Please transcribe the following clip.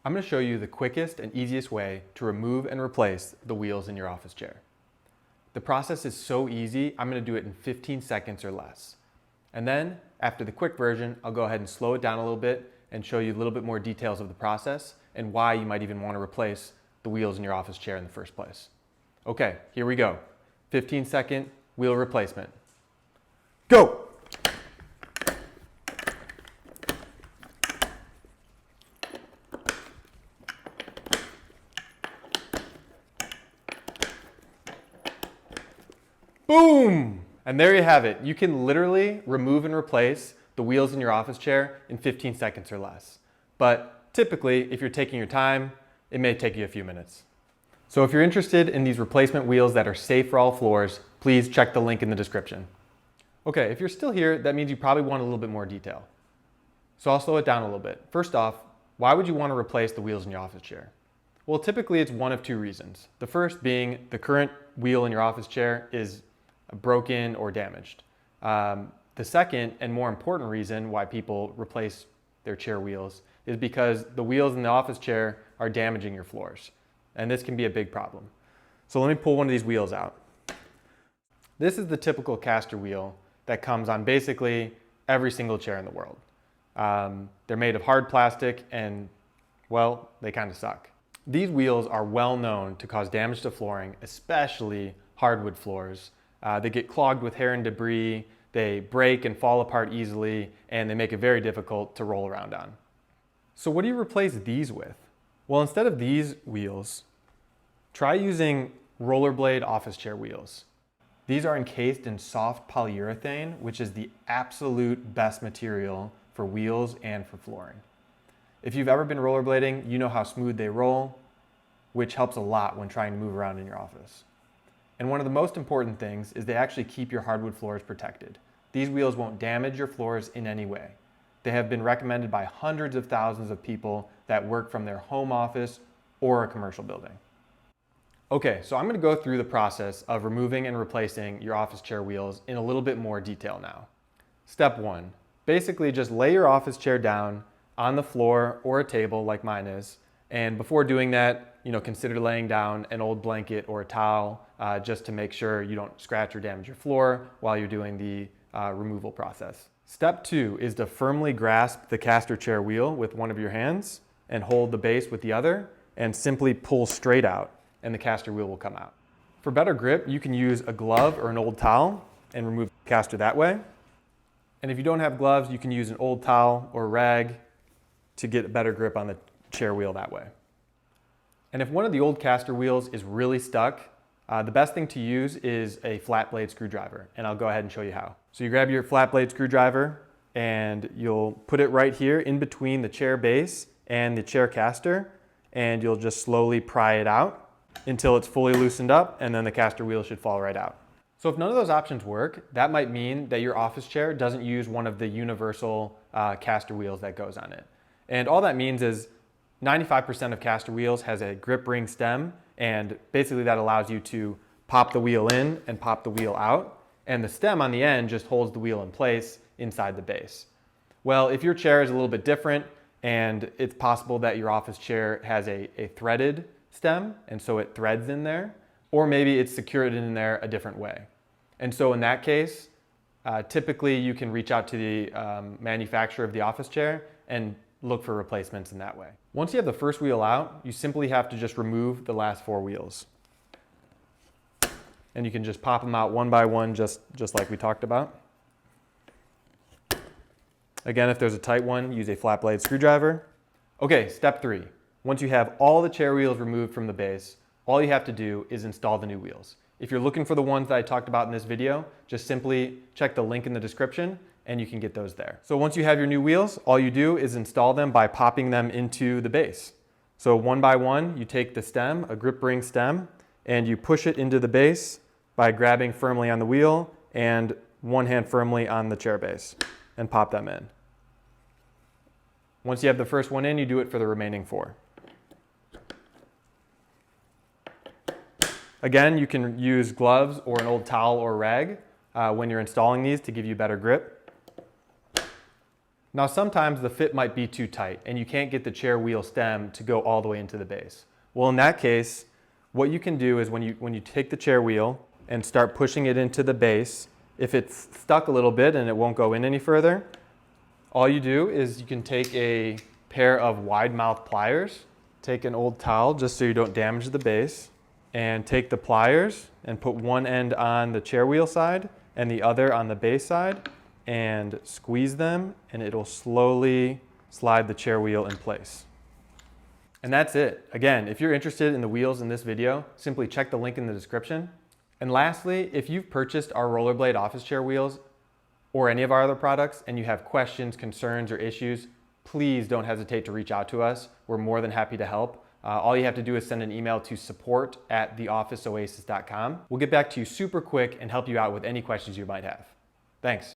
I'm going to show you the quickest and easiest way to remove and replace the wheels in your office chair. The process is so easy, I'm going to do it in 15 seconds or less. And then, after the quick version, I'll go ahead and slow it down a little bit and show you a little bit more details of the process and why you might even want to replace the wheels in your office chair in the first place. Okay, here we go. 15-second wheel replacement. Go! Boom! And there you have it. You can literally remove and replace the wheels in your office chair in 15 seconds or less. But typically, if you're taking your time, it may take you a few minutes. So if you're interested in these replacement wheels that are safe for all floors, please check the link in the description. Okay, if you're still here, that means you probably want a little bit more detail. So I'll slow it down a little bit. First off, why would you want to replace the wheels in your office chair? Well, typically it's one of two reasons. The first being the current wheel in your office chair is broken or damaged. The second and more important reason why people replace their chair wheels is because the wheels in the office chair are damaging your floors. And this can be a big problem. So let me pull one of these wheels out. This is the typical caster wheel that comes on basically every single chair in the world. They're made of hard plastic and, well, they kind of suck. These wheels are well known to cause damage to flooring, especially hardwood floors. They get clogged with hair and debris, they break and fall apart easily, and they make it very difficult to roll around on. So what do you replace these with? Well, instead of these wheels, try using rollerblade office chair wheels. These are encased in soft polyurethane, which is the absolute best material for wheels and for flooring. If you've ever been rollerblading, you know how smooth they roll, which helps a lot when trying to move around in your office. And one of the most important things is they actually keep your hardwood floors protected. These wheels won't damage your floors in any way. They have been recommended by hundreds of thousands of people that work from their home office or a commercial building. Okay, so I'm going to go through the process of removing and replacing your office chair wheels in a little bit more detail now. Step one, basically just lay your office chair down on the floor or a table like mine is. And before doing that, consider laying down an old blanket or a towel just to make sure you don't scratch or damage your floor while you're doing the removal process. Step two is to firmly grasp the caster chair wheel with one of your hands and hold the base with the other and simply pull straight out and the caster wheel will come out. For better grip, you can use a glove or an old towel and remove the caster that way. And if you don't have gloves, you can use an old towel or rag to get a better grip on the chair wheel that way. And if one of the old caster wheels is really stuck, the best thing to use is a flat blade screwdriver, and I'll go ahead and show you how. So you grab your flat blade screwdriver and you'll put it right here in between the chair base and the chair caster, and you'll just slowly pry it out until it's fully loosened up, and then the caster wheel should fall right out. So if none of those options work, that might mean that your office chair doesn't use one of the universal caster wheels that goes on it. And all that means is 95% of caster wheels has a grip ring stem, and basically that allows you to pop the wheel in and pop the wheel out, and the stem on the end just holds the wheel in place inside the base. Well, if your chair is a little bit different and it's possible that your office chair has a threaded stem and so it threads in there, or maybe it's secured in there a different way. And so in that case, typically you can reach out to the manufacturer of the office chair and look for replacements in that way. Once you have the first wheel out, you simply have to just remove the last four wheels. And you can just pop them out one by one, just like we talked about. Again, if there's a tight one, use a flat blade screwdriver. Okay, step three. Once you have all the chair wheels removed from the base, all you have to do is install the new wheels. If you're looking for the ones that I talked about in this video, just simply check the link in the description and you can get those there. So once you have your new wheels, all you do is install them by popping them into the base. So one by one, you take the stem, a grip ring stem, and you push it into the base by grabbing firmly on the wheel and one hand firmly on the chair base and pop them in. Once you have the first one in, you do it for the remaining four. Again, you can use gloves or an old towel or rag when you're installing these to give you better grip. Now sometimes the fit might be too tight and you can't get the chair wheel stem to go all the way into the base. Well, in that case, what you can do is when you take the chair wheel and start pushing it into the base, if it's stuck a little bit and it won't go in any further, all you do is you can take a pair of wide mouth pliers, take an old towel just so you don't damage the base, and take the pliers and put one end on the chair wheel side and the other on the base side and squeeze them, and it'll slowly slide the chair wheel in place. And that's it. Again, if you're interested in the wheels in this video, simply check the link in the description. And lastly, if you've purchased our Rollerblade office chair wheels or any of our other products and you have questions, concerns, or issues, please don't hesitate to reach out to us. We're more than happy to help. All you have to do is send an email to support@theofficeoasis.com. We'll get back to you super quick and help you out with any questions you might have. Thanks.